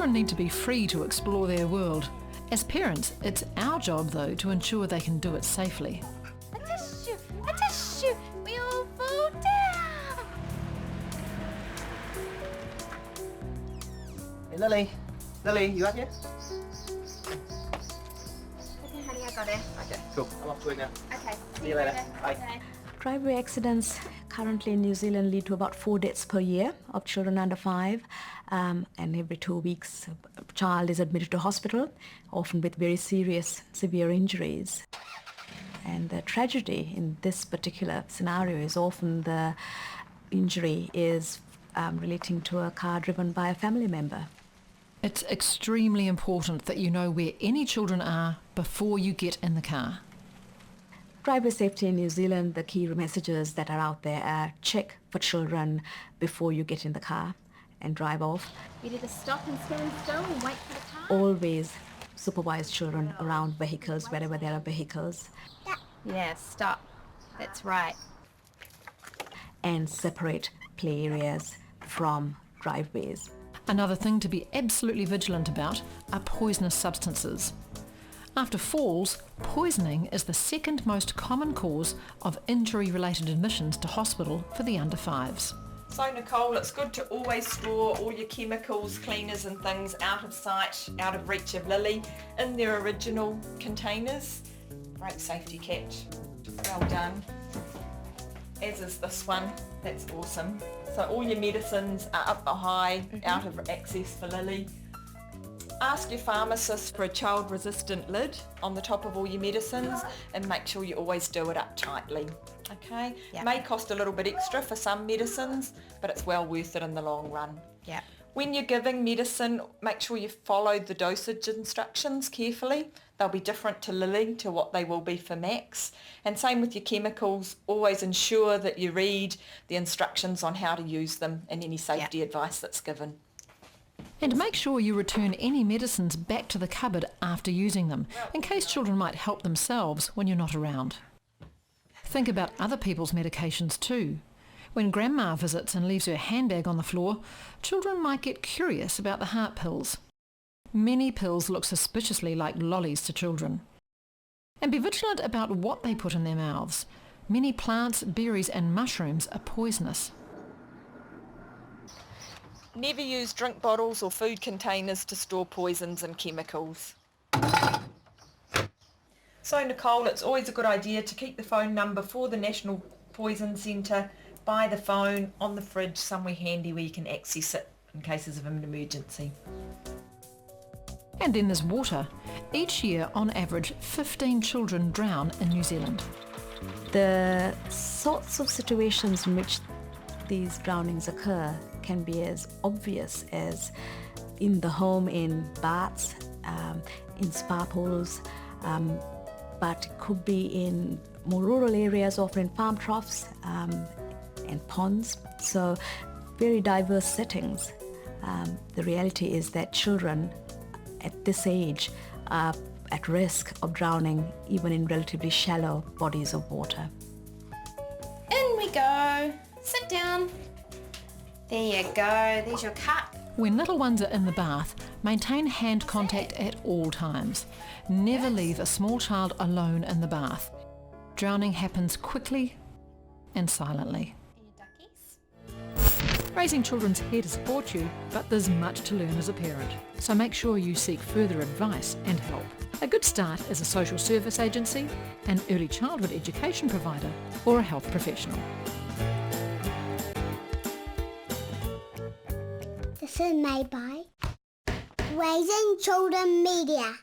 Children need to be free to explore their world. As parents, it's our job though to ensure they can do it safely. A tissue, we all fall down. Hey Lily, you out here? Okay, honey, I got it. Okay, cool. I'm off to work now. Okay, See you later. Bye. Okay. Driveway accidents currently in New Zealand lead to about 4 deaths per year of children under 5, and every 2 weeks a child is admitted to hospital, often with very severe injuries. And the tragedy in this particular scenario is often the injury is relating to a car driven by a family member. It's extremely important that you know where any children are before you get in the car. Driveway safety in New Zealand, the key messages that are out there are check for children before you get in the car and drive off. You need to stop and stand still and wait for the car. Always supervise children around vehicles wherever there are vehicles. Yeah, stop. That's right. And separate play areas from driveways. Another thing to be absolutely vigilant about are poisonous substances. After falls, poisoning is the second most common cause of injury-related admissions to hospital for the under 5s. So Nicole, it's good to always store all your chemicals, cleaners and things out of sight, out of reach of Lily, in their original containers. Great safety catch. Well done. As is this one. That's awesome. So all your medicines are up high, out of access for Lily. Ask your pharmacist for a child-resistant lid on the top of all your medicines and make sure you always do it up tightly. Okay? Yep. May cost a little bit extra for some medicines, but it's well worth it in the long run. Yeah. When you're giving medicine, make sure you follow the dosage instructions carefully. They'll be different to Lily to what they will be for Max. And same with your chemicals, always ensure that you read the instructions on how to use them and any safety advice that's given. And make sure you return any medicines back to the cupboard after using them, in case children might help themselves when you're not around. Think about other people's medications too. When grandma visits and leaves her handbag on the floor, children might get curious about the heart pills. Many pills look suspiciously like lollies to children. And be vigilant about what they put in their mouths. Many plants, berries and mushrooms are poisonous. Never use drink bottles or food containers to store poisons and chemicals. So Nicole, it's always a good idea to keep the phone number for the National Poison Centre by the phone on the fridge somewhere handy where you can access it in cases of an emergency. And then there's water. Each year, on average, 15 children drown in New Zealand. The sorts of situations in which these drownings occur can be as obvious as in the home, in baths, in spa pools, but it could be in more rural areas, often in farm troughs and ponds. So very diverse settings. The reality is that children at this age are at risk of drowning even in relatively shallow bodies of water. In we go. Sit down. There you go. There's your cup. When little ones are in the bath, maintain hand contact at all times. Never leave a small child alone in the bath. Drowning happens quickly and silently. And your duckies. Raising children's here to support you, but there's much to learn as a parent. So make sure you seek further advice and help. A good start is a social service agency, an early childhood education provider, or a health professional. This is made by Raising Children Media.